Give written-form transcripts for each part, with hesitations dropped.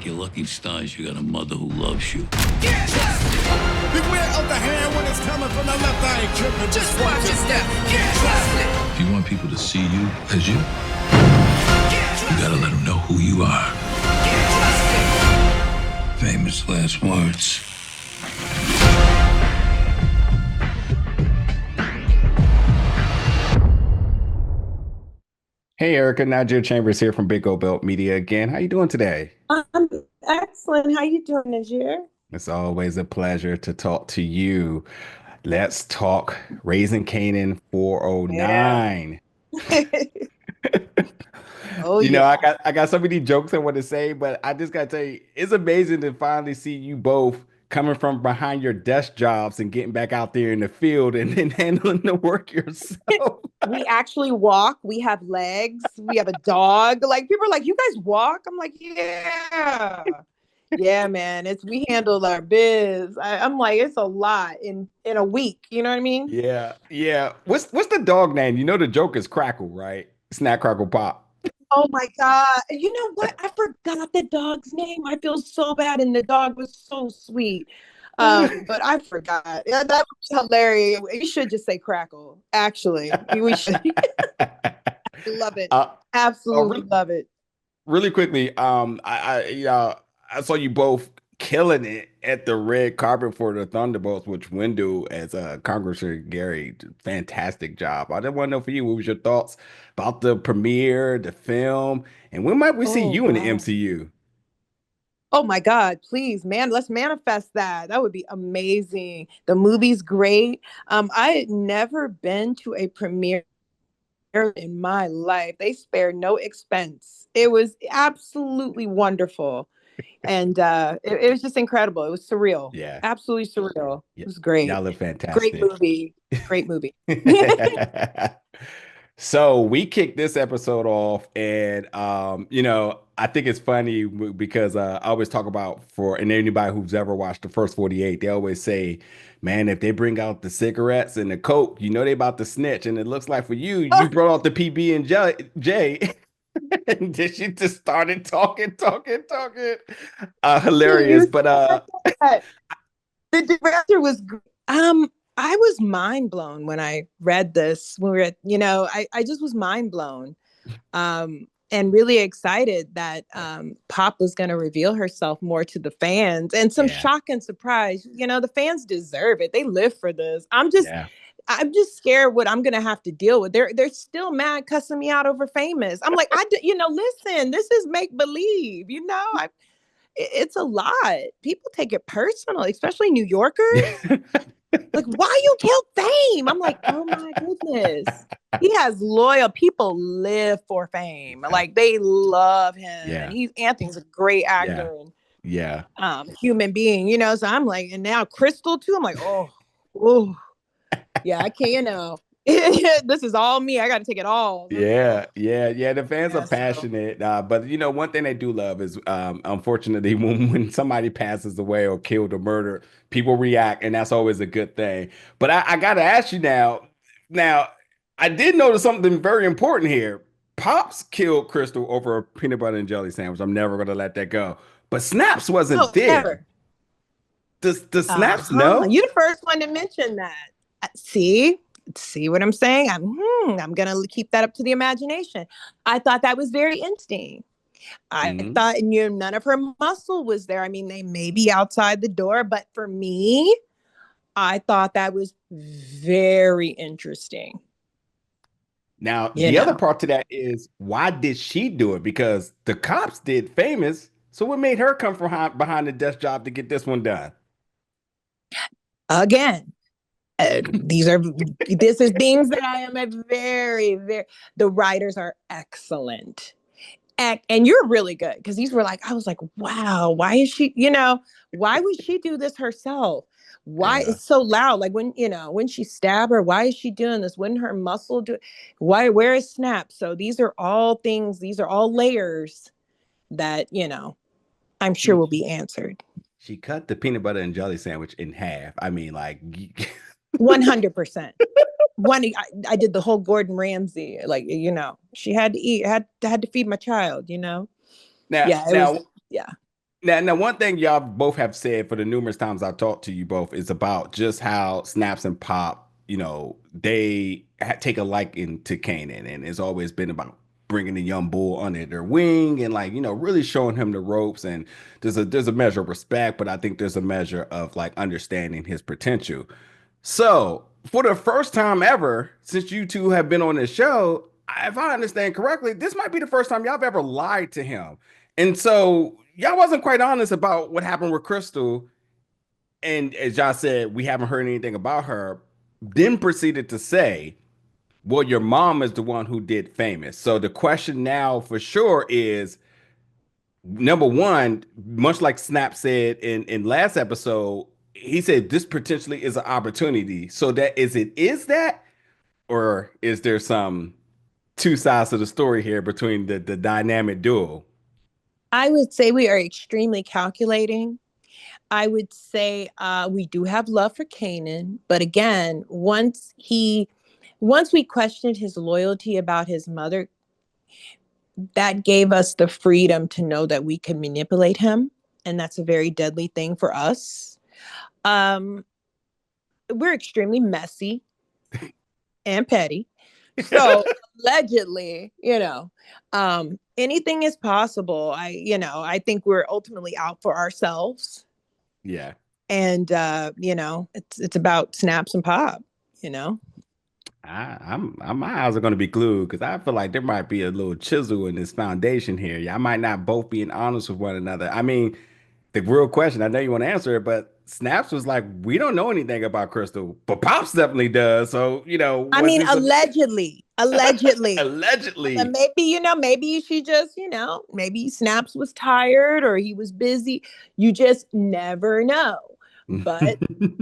think your lucky stars you got a mother who loves you. Get trusted. Beware of the hand when it's coming from the left. I ain't tripping. Just watch your step. Get trusted. If you want people to see you as you, you gotta let them know who you are. Get trusted. Famous last words. Hey, Erica, Nigel Chambers here from Big O Belt Media again. How you doing today? I'm excellent. How you doing, Najir? It's always a pleasure to talk to you. Let's talk Raising Kanan Yeah. 409. Oh You know, yeah. I got so many jokes I want to say, but I just gotta tell you, it's amazing to finally see you both coming from behind your desk jobs and getting back out there in the field and then handling the work yourself. We actually walk. We have legs. We have a dog. Like people are like, "You guys walk?" I'm like, "Yeah, yeah, man. It's we handle our biz." I'm like, it's a lot in a week. You know what I mean? Yeah, yeah. What's the dog name? You know the joke is Crackle, right? Snack Crackle Pop. Oh my God. You know what? I forgot the dog's name. I feel so bad. And the dog was so sweet. But I forgot. Yeah, that was hilarious. You should just say Crackle. Actually, we should. Love it. Uh, Absolutely really, love it. really quickly, I saw you both killing it at the red carpet for the Thunderbolts, which Windu as Congressman Gary, fantastic job. I just want to know for you, what was your thoughts about the premiere, the film, and when might we see Oh you in the wow. MCU? Oh my God, please, man, let's manifest that. That would be amazing. The movie's great. I had never been to a premiere in my life. They spared no expense. It was absolutely wonderful. And it was just incredible. It was surreal. Yeah, Absolutely surreal. yeah, It was great. y'all look Great fantastic. movie. Great movie. So we kicked this episode off, and I think it's funny because I always talk about for and anybody who's ever watched the first 48, they always say, "Man, if they bring out the cigarettes and the coke, you know they about to snitch." And it looks like for you, you brought out the PB and J, and then she just started talking. Hilarious, You but said that. The director was I was mind blown when I read this. When we were I just was mind blown. And really excited that Pop was going to reveal herself more to the fans and some yeah, shock and surprise. The fans deserve it. They live for this. yeah. I'm just scared what I'm gonna have to deal with. They're still mad cussing me out over famous. I'm like, listen, this is make believe. It's a lot. People take it personal, especially New Yorkers. Like, why you killed Fame? I'm like, oh my goodness. He has loyal people live for Fame. Like they love him. And Yeah, Anthony's a great yeah, actor and yeah. human being. So I'm like, and now Crystal too. I'm like, oh, yeah, I can't. This is all me. I got to take it all. Yeah. The fans are Yeah, so. passionate, but one thing they do love is, unfortunately, when somebody passes away or killed or murdered, people react, and that's always a good thing. But I got to ask you now. Now, I did notice something very important here. Pops killed Crystal over a peanut butter and jelly sandwich. I'm never gonna let that go. But Snaps Oh, wasn't there. never. Does Snaps Uh-huh. know? You're the first one to mention that. See what I'm saying? I'm gonna keep that up to the imagination. I thought that was very interesting. I Mhm. thought none of her muscle was there. I mean, they may be outside the door, but for me, I thought that was very interesting. Now, You the other know, part to that is why did she do it? Because the cops did famous. So what made her come from behind the desk job to get this one done? again, this is things that I am a very, very. The writers are excellent. And you're really good because these were like, I was like, wow, why is she, why would she do this herself? Why Yeah. it's so loud? Like when she stabbed her, why is she doing this? Wouldn't her muscle do why where is Snap? So these are all things, these are all layers that, I'm sure She will be answered. she cut the peanut butter and jelly sandwich in half. I mean, like 100%. I did the whole Gordon Ramsay, like, she had to eat, had to feed my child. now Yeah, it was, now yeah. Now, one thing y'all both have said for the numerous times I've talked to you both is about just how Snaps and Pop, they take a liking to Kanan, and it's always been about bringing the young bull under their wing and like, really showing him the ropes. And there's a measure of respect, but I think there's a measure of like understanding his potential. So, for the first time ever, since you two have been on this show, if I understand correctly, this might be the first time y'all have ever lied to him. And so, y'all wasn't quite honest about what happened with Crystal. And as y'all said, we haven't heard anything about her. Then proceeded to say, well, your mom is the one who did famous. So, the question now for sure is number one, much like Snap said in last episode, he said this potentially is an opportunity. So that is that, or is there some two sides to the story here between the dynamic duo? I would say we are extremely calculating. I would say we do have love for Kanan, but again, once we questioned his loyalty about his mother, that gave us the freedom to know that we can manipulate him, and that's a very deadly thing for us. Um, we're extremely messy and petty. So allegedly, anything is possible. I think we're ultimately out for ourselves. Yeah. And it's about snaps and pop, you know. My eyes are going to be glued because I feel like there might be a little chisel in this foundation here. Y'all might not both being honest with one another. I mean, the real question, I know you want to answer it, but Snaps was like, we don't know anything about Crystal, but Pops definitely does. So, I was mean, this allegedly. allegedly? Maybe she just, maybe Snaps was tired or he was busy. You just never know. But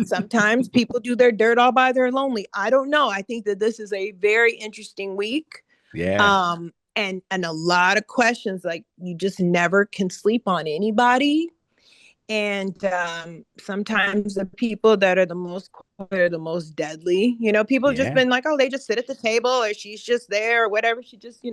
sometimes people do their dirt all by their lonely. I don't know. I think that this is a very interesting week. Yeah. And a lot of questions. Like, you just never can sleep on anybody. And sometimes the people that are the most quiet are the most deadly. People just Yeah. been like, oh, they just sit at the table, or she's just there, or whatever. She just,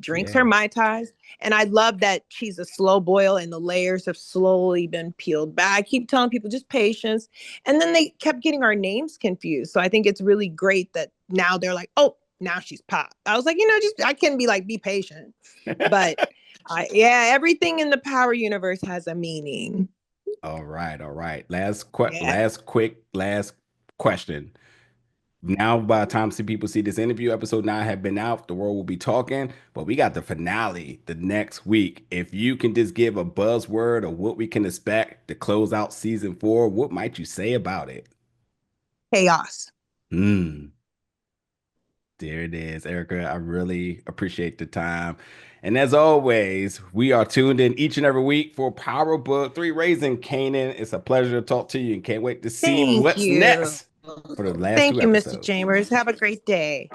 drinks her Yeah. Mai Tais. And I love that she's a slow boil and the layers have slowly been peeled back. I keep telling people just patience. And then they kept getting our names confused. So I think it's really great that now they're like, oh, now she's Pop. I was like, just I can be like, be patient. But everything in the Power universe has a meaning. All right. All right. Yeah. Last question. Now, by the time people see this interview, episode 9 have been out, the world will be talking, but we got the finale the next week. If you can just give a buzzword of what we can expect to close out season 4, what might you say about it? Chaos. There it is, Erica. I really appreciate the time. And as always, we are tuned in each and every week for Power Book 3 Raising Kanan. It's a pleasure to talk to you and can't wait to see Thank what's you. next for the last Thank two you, Mr. episodes. Chambers. Have a great day.